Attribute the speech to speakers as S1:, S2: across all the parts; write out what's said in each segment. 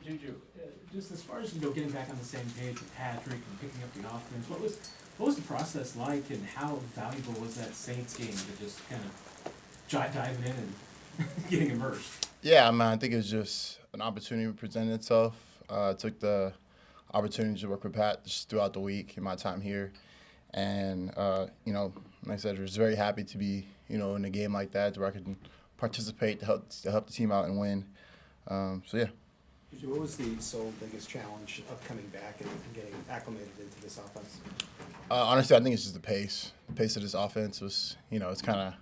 S1: JuJu, just as far as getting back on the same page with Patrick and picking up the offense, what was the process like, and how valuable was that Saints game to just kind of diving in and getting immersed?
S2: Yeah, I mean, I think it was just an opportunity presented itself. Took the opportunity to work with Pat just throughout the week in my time here, and like I said, I was very happy to be in a game like that where I could participate to help the team out and win. So yeah.
S3: What was the sole biggest challenge of coming back and getting acclimated into this offense?
S2: Honestly, I think it's just the pace. The pace of this offense was, it's kind of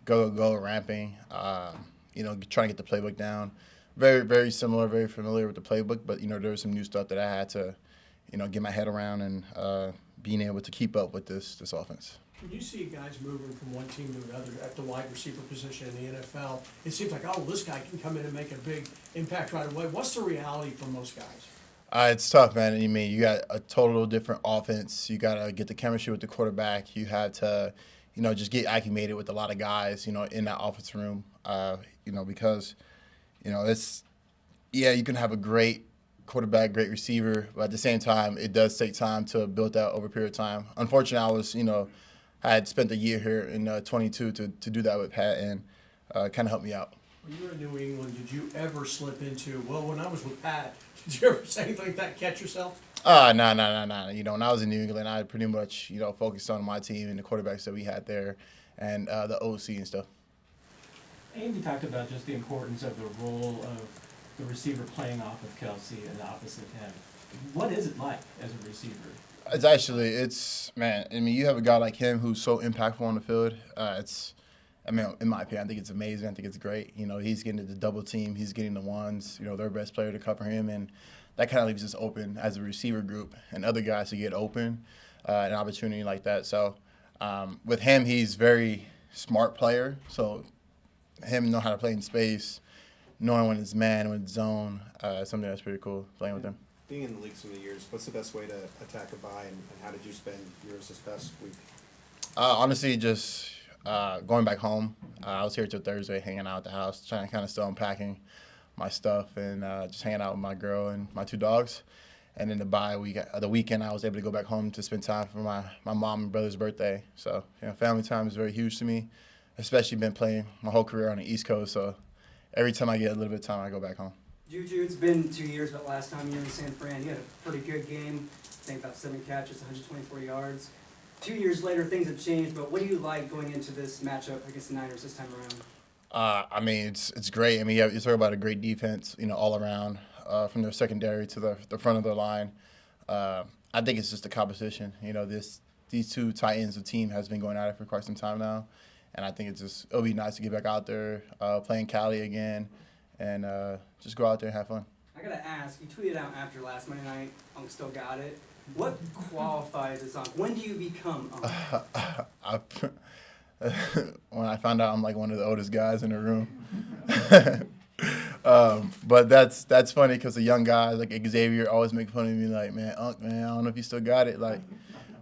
S2: go ramping. Trying to get the playbook down. Very, very similar, very familiar with the playbook, but there was some new stuff that I had to, get my head around and being able to keep up with this offense.
S4: When you see guys moving from one team to another at the wide receiver position in the NFL, it seems like, oh, this guy can come in and make a big impact right away. What's the reality for most guys?
S2: It's tough, man. I mean, you got a total different offense. You got to get the chemistry with the quarterback. You have to, just get acclimated with a lot of guys, in that offense room, because, you can have a great quarterback, great receiver, but at the same time, it does take time to build that over a period of time. Unfortunately, I had spent a year here in 22 to do that with Pat, and kind of helped me out.
S4: When you were in New England, did you ever slip into, well, when I was with Pat, did you ever say anything like that, catch yourself?
S2: No. When I was in New England, I pretty much, focused on my team and the quarterbacks that we had there and the OC and stuff.
S1: Andy talked about just the importance of the role of the receiver playing off of Kelce and opposite him. What is it like as a receiver? You have a guy like him who's so impactful on the field. In my opinion, I think it's amazing. I think it's great. He's getting the double team. He's getting the ones, their best player to cover him. And that kind of leaves us open as a receiver group and other guys to get open, an opportunity like that. So with him, he's very smart player. So him know how to play in space, knowing when it's man, when it's zone, something that's pretty cool playing with him.
S3: Being in the league so many years, what's the best way to attack a bye, and how did you spend yours this past week?
S2: Honestly, just going back home. I was here till Thursday, hanging out at the house, trying to kind of still unpacking my stuff and just hanging out with my girl and my two dogs. And then the weekend, I was able to go back home to spend time for my mom and brother's birthday. So, family time is very huge to me, especially been playing my whole career on the East Coast. So every time I get a little bit of time, I go back home.
S5: JuJu, it's been 2 years, but last time you were in San Fran, you had a pretty good game. I think about 7 catches, 124 yards. 2 years later, things have changed, but what do you like going into this matchup against the Niners this time around?
S2: It's great. You talk about a great defense, all around, from their secondary to the front of their line. I think it's just a competition. These two Titans, the team has been going at it for quite some time now, and I think it'll be nice to get back out there, playing Cali again, and just go out there and have fun.
S5: I gotta ask, you tweeted out after last Monday night, Unk still got it. What qualifies as Unk? When do you become Unk?
S2: When I found out I'm like one of the oldest guys in the room. But that's funny because the young guys like Xavier always make fun of me like, man, Unk, man, I don't know if you still got it. Like,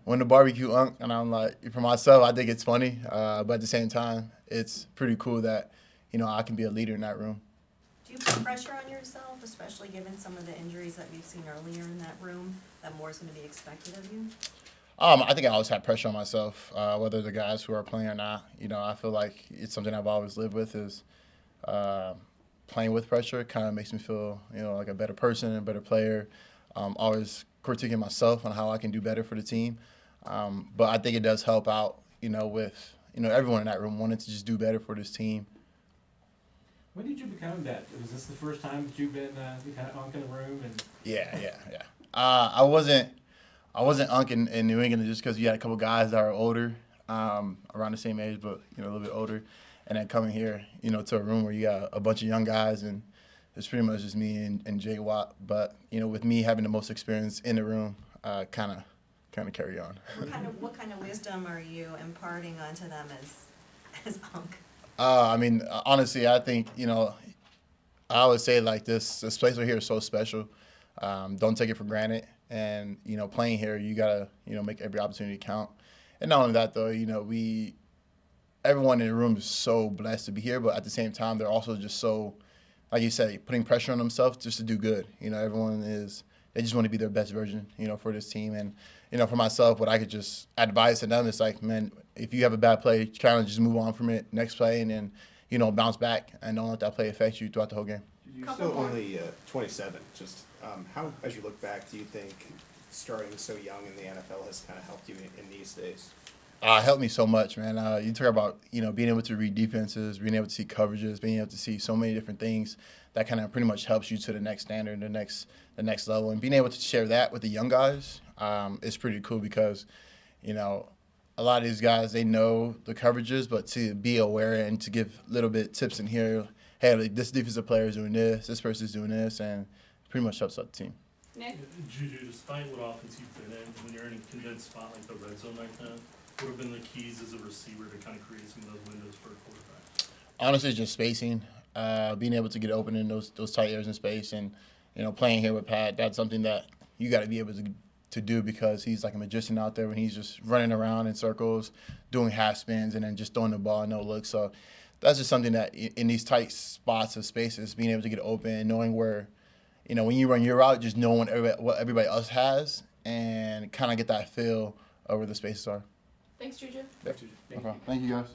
S2: when the barbecue Unk, and I'm like, for myself, I think it's funny. But at the same time, it's pretty cool that, I can be a leader in that room.
S6: Do you put pressure on yourself, especially given some of the injuries that we've seen earlier in that room, that more is going to be expected of you?
S2: I think I always have pressure on myself, whether the guys who are playing or not. I feel like it's something I've always lived with is playing with pressure. It kind of makes me feel, like a better person, a better player. Always critiquing myself on how I can do better for the team. But I think it does help out, with, everyone in that room wanting to just do better for this team.
S1: When did you become that? Was this the first time that you've been kind of Unk in the room? And
S2: Yeah. I wasn't Unk in New England just because you had a couple guys that are older, around the same age, but a little bit older, and then coming here, to a room where you got a bunch of young guys, and it's pretty much just me and Jay Watt. But with me having the most experience in the room, kind of carry on.
S6: What kind of wisdom are you imparting onto them as Unk?
S2: Honestly, I think I always say it like this place right here is so special. Don't take it for granted. And, playing here, you got to, make every opportunity count. And not only that, though, everyone in the room is so blessed to be here, but at the same time, they're also just so, like you said, putting pressure on themselves just to do good. You know, they just want to be their best version, you know, for this team. And, you know, for myself, what I could just advise to them is like, man, if you have a bad play, kind of just move on from it, next play, and then, you know, bounce back and don't let that play affect you throughout the whole game.
S3: You're
S6: Couple
S3: still
S6: more.
S3: only 27. Just how, as you look back, do you think starting so young in the NFL has kind of helped you in these days?
S2: Helped me so much, man. You talk about, you know, being able to read defenses, being able to see coverages, being able to see so many different things that kind of pretty much helps you to the next standard, the next level. And being able to share that with the young guys is pretty cool because, you know, a lot of these guys, they know the coverages, but to be aware and to give little bit tips in here, hey, like, this defensive player is doing this person's doing this, and pretty much helps out the team.
S7: Nick?
S8: JuJu, despite what offense you've been in, when you're in a condensed spot like the red zone right now, what have been the keys as a receiver to kind of create some of those windows for a quarterback?
S2: Honestly, just spacing, being able to get open in those tight areas in space, and, you know, playing here with Pat, that's something that you got to be able to do because he's like a magician out there when he's just running around in circles, doing half spins, and then just throwing the ball no look. So that's just something that in these tight spots of spaces, being able to get open, knowing where, you know, when you run your route, just knowing what everybody else has and kind of get that feel of where the spaces are.
S7: Thanks, JuJu.
S2: No problem. Thank you, guys.